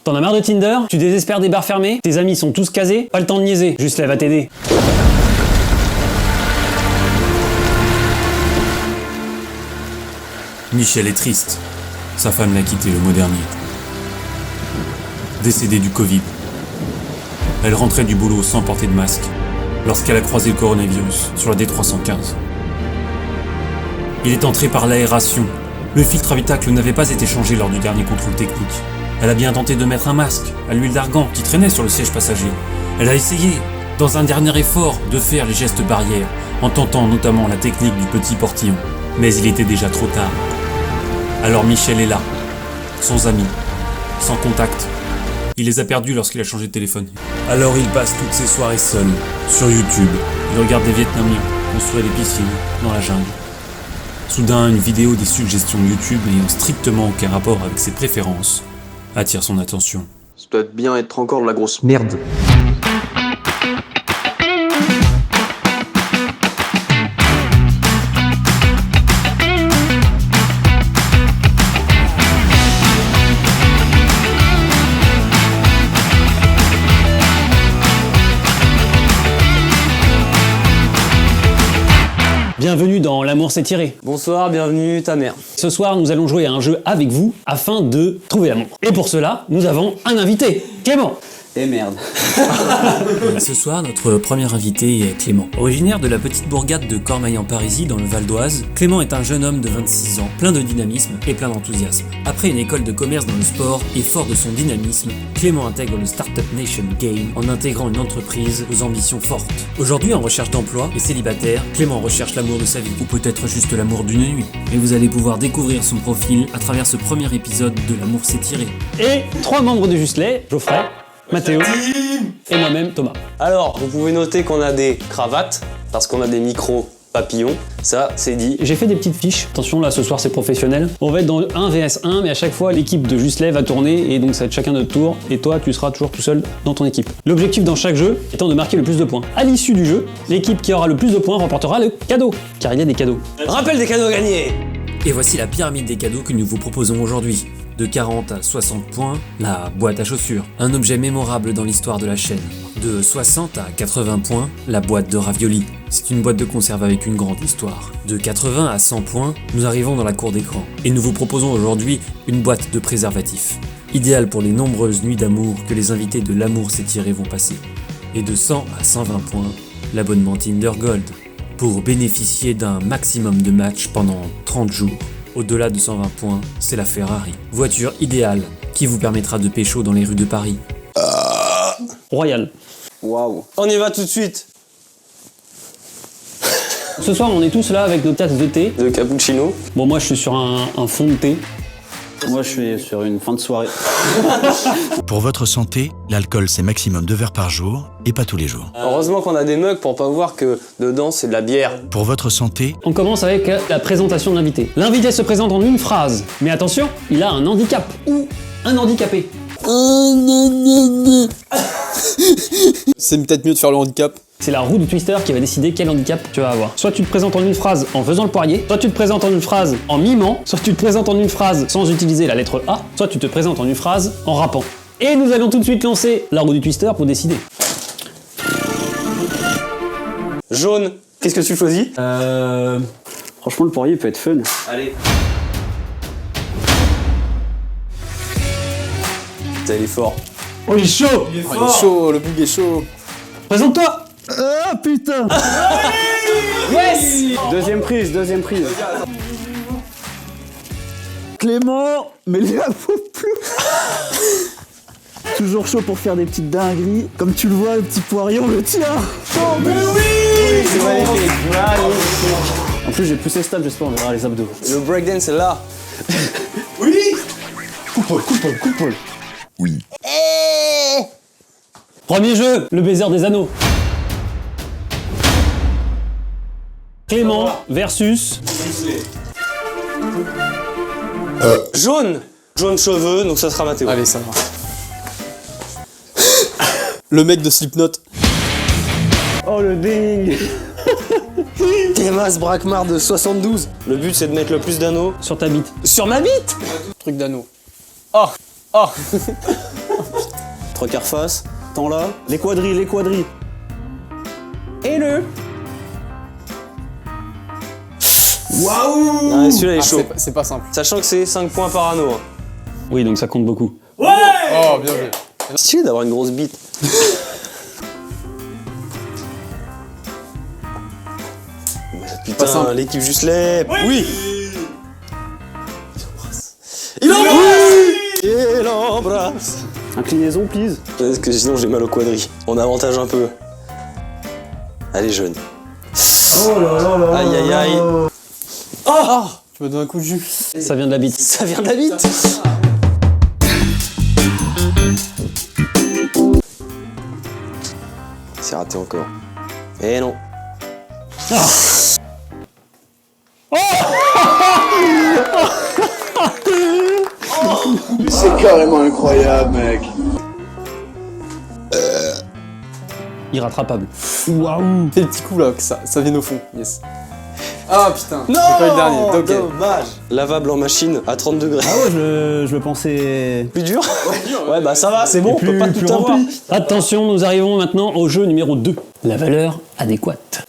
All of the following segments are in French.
T'en as marre de Tinder? Tu désespères des bars fermés? Tes amis sont tous casés? Pas le temps de niaiser, juste lève à t'aider. Michel est triste. Sa femme l'a quitté le mois dernier. Décédée du Covid. Elle rentrait du boulot sans porter de masque lorsqu'elle a croisé le coronavirus sur la D315. Il est entré par l'aération. Le filtre habitacle n'avait pas été changé lors du dernier contrôle technique. Elle a bien tenté de mettre un masque à l'huile d'argan qui traînait sur le siège passager. Elle a essayé, dans un dernier effort, de faire les gestes barrières, en tentant notamment la technique du petit portillon. Mais il était déjà trop tard. Alors Michel est là, sans amis, sans contact. Il les a perdus lorsqu'il a changé de téléphone. Alors il passe toutes ses soirées seul, sur YouTube. Il regarde des Vietnamiens construire des piscines dans la jungle. Soudain, une vidéo des suggestions YouTube n'ayant strictement aucun rapport avec ses préférences attire son attention. Ça doit bien être encore de la grosse merde. Bienvenue dans L'amour s'est tiré. Bonsoir, bienvenue ta mère. Ce soir, nous allons jouer à un jeu avec vous afin de trouver l'amour. Et pour cela, nous avons un invité, Clément. Et merde. Ce soir, notre premier invité est Clément. Originaire de la petite bourgade de Cormeilles-en-Parisis dans le Val d'Oise, Clément est un jeune homme de 26 ans, plein de dynamisme et plein d'enthousiasme. Après une école de commerce dans le sport et fort de son dynamisme, Clément intègre le Startup Nation Game en intégrant une entreprise aux ambitions fortes. Aujourd'hui en recherche d'emploi et célibataire, Clément recherche l'amour de sa vie, ou peut-être juste l'amour d'une nuit. Et vous allez pouvoir découvrir son profil à travers ce premier épisode de L'amour s'est tiré. Et 3 membres de Justelet, Geoffrey, Mathéo et moi-même Thomas. Alors, vous pouvez noter qu'on a des cravates, parce qu'on a des micros papillons, ça c'est dit. J'ai fait des petites fiches, attention là ce soir c'est professionnel. On va être dans 1 vs 1, mais à chaque fois l'équipe de Justelet va tourner et donc ça va être chacun notre tour et toi tu seras toujours tout seul dans ton équipe. L'objectif dans chaque jeu étant de marquer le plus de points. À l'issue du jeu, l'équipe qui aura le plus de points remportera le cadeau, car il y a des cadeaux. Rappel des cadeaux gagnés. Et voici la pyramide des cadeaux que nous vous proposons aujourd'hui. De 40 à 60 points, la boîte à chaussures, un objet mémorable dans l'histoire de la chaîne. De 60 à 80 points, la boîte de raviolis. C'est une boîte de conserve avec une grande histoire. De 80 à 100 points, nous arrivons dans la cour d'écran. Et nous vous proposons aujourd'hui une boîte de préservatifs. Idéale pour les nombreuses nuits d'amour que les invités de L'amour s'est tiré vont passer. Et de 100 à 120 points, l'abonnement Tinder Gold. Pour bénéficier d'un maximum de matchs pendant 30 jours. Au-delà de 120 points, c'est la Ferrari. Voiture idéale qui vous permettra de pécho dans les rues de Paris. Royal. Waouh. On y va tout de suite. Ce soir on est tous là avec nos tasses de thé. De cappuccino. Bon moi je suis sur un fond de thé. Moi, je suis sur une fin de soirée. Pour votre santé, l'alcool c'est maximum 2 verres par jour et pas tous les jours. Heureusement qu'on a des mugs pour pas voir que dedans c'est de la bière. Pour votre santé, On commence avec la présentation de l'invité. L'invité se présente en une phrase, mais attention, il a un handicap ou un handicapé. C'est peut-être mieux de faire le handicap. C'est la roue du twister qui va décider quel handicap tu vas avoir. Soit tu te présentes en une phrase en faisant le poirier, soit tu te présentes en une phrase en mimant, soit tu te présentes en une phrase sans utiliser la lettre A, soit tu te présentes en une phrase en rappant. Et nous allons tout de suite lancer la roue du twister pour décider. Jaune, qu'est-ce que tu choisis? Franchement, le poirier peut être fun. Allez. Putain, il est fort. Oh il est chaud! Il est chaud, le bug est chaud. Présente-toi! Ah putain. Yes. Deuxième prise. Clément, mais il la faut plus. Toujours chaud pour faire des petites dingueries. Comme tu le vois, le petit poirier, on le tient. Mais oui. C'est magnifique. En plus, j'ai poussé stable, j'espère on verra les abdos. Le breakdance est là. Coupe-paul. Premier jeu, le baiser des anneaux. Clément versus... Jaune. Jaune cheveux, donc ça sera Mathéo. Allez, ça va. Le mec de Slipknot. Oh le ding. Clémas Braquemar de 72. Le but c'est de mettre le plus d'anneaux sur ta bite. sur ma bite. Truc d'anneau. Oh. 3 quarts face. Temps là. Les quadrilles. Et le... Waouh! Ah, celui-là est chaud. C'est pas simple. Sachant que c'est 5 points par anneau. Hein. Oui, donc ça compte beaucoup. Oh, bien joué. Stylé d'avoir une grosse bite. Putain, l'équipe Juslet. Oui. Il embrasse. Il embrasse. Inclinaison, please. Parce que sinon j'ai mal au quadri. On avantage un peu. Allez, jeune. Oh là là là. Aïe aïe aïe. Ah, tu me donnes un coup de jus. Ça vient de la bite. Ça vient de la bite. C'est raté encore. Eh non. C'est carrément incroyable, mec. Irrattrapable. Waouh. Fais le petit coup là, que ça vienne au fond. Yes. Ah putain, Non, j'ai pas eu le dernier. Ok. dommage. Lavable en machine à 30 degrés. Ah ouais, je le pensais... Plus dur. Ouais, bah ça va, c'est bon, on peut pas tout avoir. Attention, nous arrivons maintenant au jeu numéro 2. La valeur adéquate.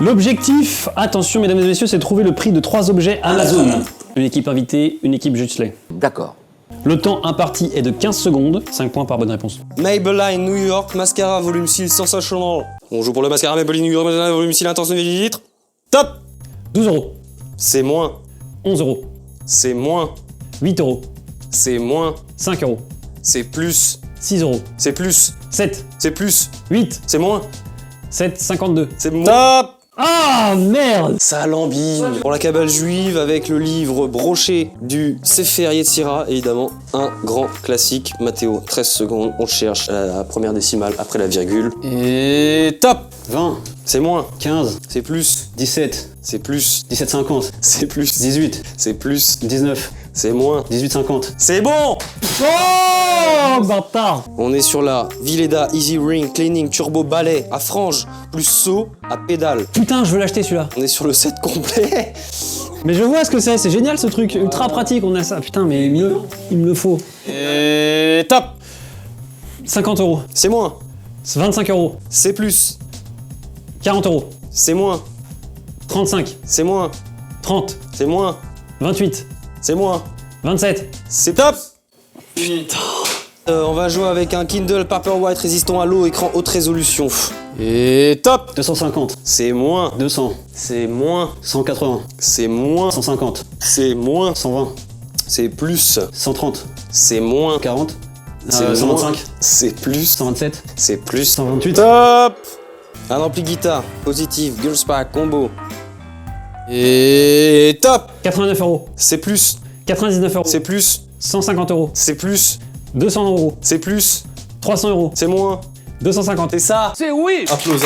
L'objectif, attention mesdames et messieurs, c'est de trouver le prix de 3 objets Amazon. Une équipe invitée, une équipe Juslet. D'accord. Le temps imparti est de 15 secondes, 5 points par bonne réponse. Maybelline New York Mascara volume 6 sensationnel. On joue pour le mascara Maybelline New York Mascara volume 6 intense 9 litres. Top. 12 euros, C'est moins. 11 euros, C'est moins. 8 euros, C'est moins. 5 euros, C'est plus. 6 euros, C'est plus. 7, C'est plus. 8, C'est moins. 7, 52. C'est moins. Top. Ah merde! Salambine. Pour la cabale juive avec le livre broché du Sefer Yetzira, évidemment, un grand classique. Mathéo, 13 secondes, on cherche la première décimale après la virgule. Et top. 20, C'est moins. 15, C'est plus. 17, C'est plus. 17,50, C'est plus. 18, C'est plus. 19, C'est moins. 18,50. C'est bon. Oh bâtard! On est sur la Vileda Easy Ring Cleaning Turbo Balai à frange plus saut à pédale. Putain, je veux l'acheter celui-là. On est sur le set complet. Mais je vois ce que c'est génial ce truc, ultra pratique, on a ça. Putain, mais il me le faut. Et top. 50 euros, C'est moins. 25 euros, C'est plus. 40 euros, C'est moins. 35, C'est moins. 30, C'est moins. 28, C'est moins. 27. C'est top. On va jouer avec un Kindle Paperwhite résistant à l'eau, écran haute résolution. Et top. 250, C'est moins. 200, C'est moins. 180, C'est moins. 150, C'est moins. 120, C'est plus. 130, C'est moins. 40, C'est moins. 125, C'est plus. 127, C'est plus. 128. Top. Un ampli guitare positif Girls Pack combo. Et top. 89 euros, C'est plus. 99 euros, C'est plus. 150 euros, C'est plus. 200 euros, C'est plus. 300 euros, C'est moins. 250. C'est ça. Applause.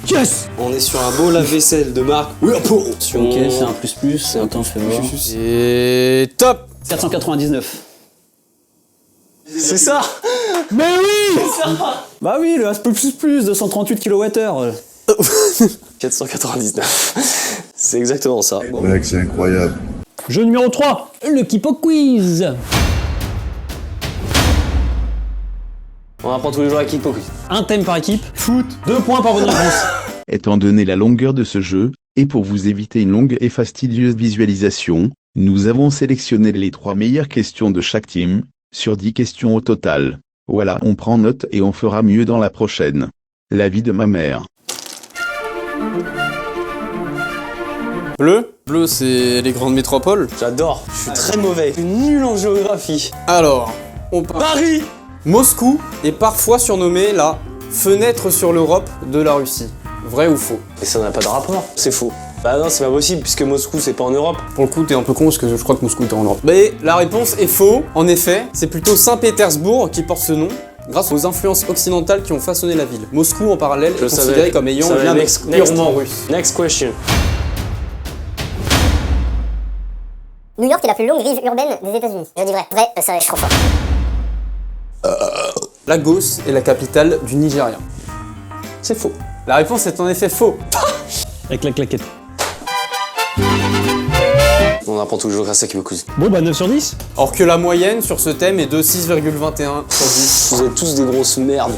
Yes! On est sur un beau lave-vaisselle de marque Whirlpool. Ok, c'est un plus. Attends, je fais voir. Et top. 499. C'est ça. Mais oui! Bah oui, le Aspe++, 238 kWh. 499. C'est exactement ça. Mec, c'est incroyable. Jeu numéro 3, le Kipo Quiz. On apprend tous les jours à Kickbox. Un thème par équipe, foot, 2 points par bonne réponse. Étant donné la longueur de ce jeu, et pour vous éviter une longue et fastidieuse visualisation, nous avons sélectionné les 3 meilleures questions de chaque team, sur 10 questions au total. Voilà, on prend note et on fera mieux dans la prochaine. L'avis de ma mère. Bleu. Bleu, c'est les grandes métropoles. J'adore. Je suis très mauvais. Je suis nul en géographie. Alors, on part. Paris. Moscou est parfois surnommée la fenêtre sur l'Europe de la Russie. Vrai ou faux? Mais ça n'a pas de rapport. C'est faux. Bah non, c'est pas possible puisque Moscou c'est pas en Europe. Pour le coup, t'es un peu con parce que je crois que Moscou est en Europe. Mais la réponse est faux. En effet, c'est plutôt Saint-Pétersbourg qui porte ce nom, grâce aux influences occidentales qui ont façonné la ville. Moscou, en parallèle, est considéré comme ayant un lien purement russe. Next question. New York est la plus longue rive urbaine des États-Unis. Je dis vrai. Vrai, ça je suis trop fort. Lagos est la capitale du Nigeria. C'est faux. La réponse est en effet faux. Avec la claquette. On On apprend tous les jours grâce à Kimokuzi. Bon bah 9 sur 10. Or que la moyenne sur ce thème est de 6,21 sur 10. Vous êtes tous des grosses merdes.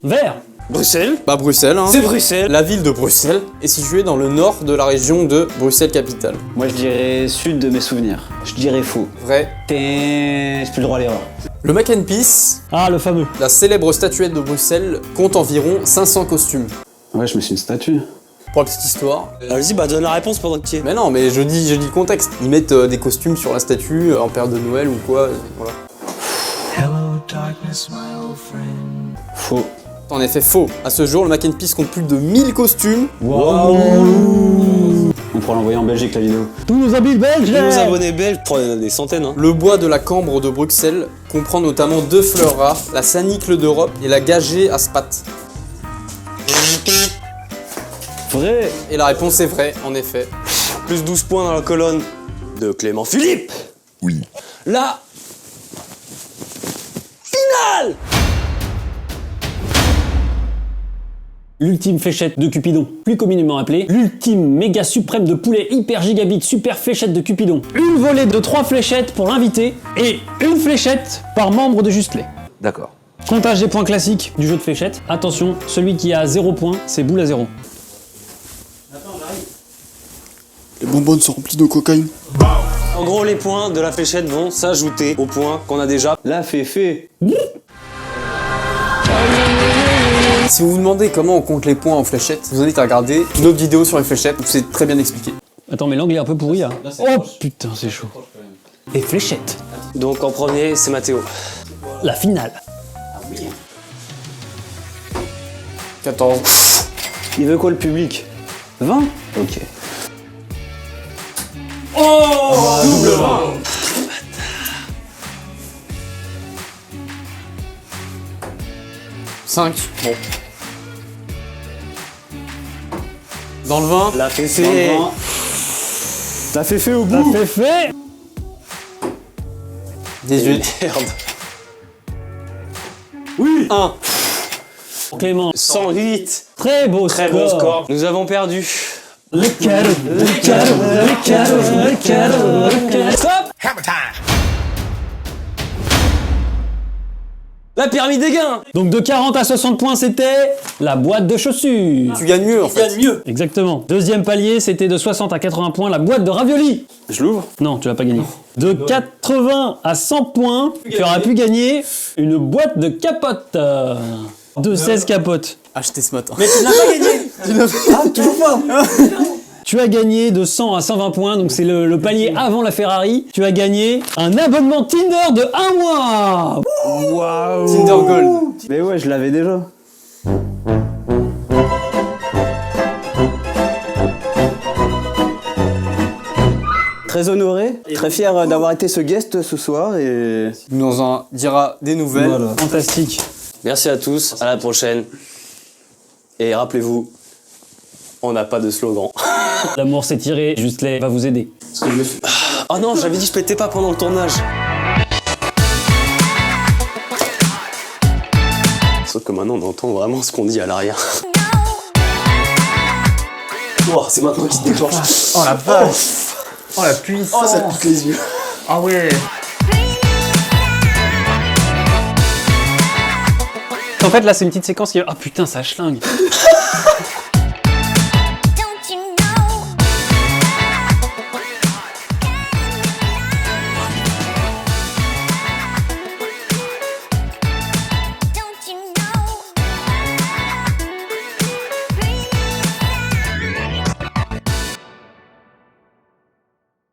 Vert. Bruxelles. Bah Bruxelles, hein. C'est Bruxelles. La ville de Bruxelles est située dans le nord de la région de Bruxelles-Capitale. Moi je dirais sud de mes souvenirs. Je dirais faux. Vrai. J'ai plus le droit à l'erreur. Le Mac and Peace, Ah, le fameux. la célèbre statuette de Bruxelles, compte environ 500 costumes. Ouais, je me suis une statue. Pour la petite histoire. Vas-y, bah donne la réponse pendant que tu y es. Mais non, mais je dis le contexte. Ils mettent des costumes sur la statue en période de Noël ou quoi, voilà. Faux. En effet, faux. À ce jour, le Mac and Peace compte plus de 1000 costumes. On pourra l'envoyer en Belgique la vidéo. Tous nos amis belges. Nos abonnés belges, il y en a des centaines. Hein. Le bois de la Cambre de Bruxelles comprend notamment 2 fleurs rares, la sanicle d'Europe et la gagée à spate. Vrai. Et la réponse est vraie, en effet. Plus 12 points dans la colonne de Clément Philippe. Oui. La finale. L'ultime fléchette de Cupidon, plus communément appelée l'ultime méga suprême de poulet hyper gigabit super fléchette de Cupidon. Une volée de 3 fléchettes pour l'invité et une fléchette par membre de Justlay. D'accord. Comptage des points classiques du jeu de fléchettes. Attention, celui qui a 0 points, c'est boule à 0. Les bonbonnes sont remplies de cocaïne. En gros, les points de la fléchette vont s'ajouter aux points qu'on a déjà. La féfé. Si vous vous demandez comment on compte les points en fléchettes, je vous invite à regarder notre vidéo sur les fléchettes où c'est très bien expliqué. Attends, mais l'angle est un peu pourri là. Oh putain, c'est chaud. Et fléchettes. Donc en premier, c'est Mathéo. La finale. 14. Il veut quoi le public? 20? Ok. Double 20. Cinq. Bon. Dans le 20, La féfé. La féfé au bout. La féfé. 18. Merde. Oui. 1. Clément. 108. Très beau Très score. bon score. Nous avons perdu. Le cadeau, le cadeau, le cadeau, le cadeau, le cadeau. Stop. La pyramide des gains. Donc de 40 à 60 points, c'était la boîte de chaussures. Tu gagnes mieux en fait. mieux. Exactement. Deuxième palier, c'était de 60 à 80 points, la boîte de raviolis. Je l'ouvre? Non, tu vas pas gagner. De 80 à 100 points, tu auras pu gagner une boîte de capotes. De 16 capotes. Acheté ce matin. Mais tu n'as pas gagné. Toujours pas. Tu as gagné de 100 à 120 points, donc c'est le palier avant la Ferrari. Tu as gagné un abonnement Tinder de 1 mois. Waouh. Tinder Gold. Mais ouais, je l'avais déjà. Très honoré, très fier d'avoir été ce guest ce soir et... Il nous en dira des nouvelles. Voilà. Fantastique. Merci à tous. À la prochaine. Et rappelez-vous, on n'a pas de slogan. L'amour s'est tiré, Justlay va vous aider. Oh non, j'avais dit je pétais pas pendant le tournage. Sauf que maintenant on entend vraiment ce qu'on dit à l'arrière. Oh, c'est maintenant qu'il se déclenche. Oh la vache. Oh la puissance. Oh, ça pique les yeux. Ah ouais. En fait, là, c'est une petite séquence qui... Ah putain, ça schlingue.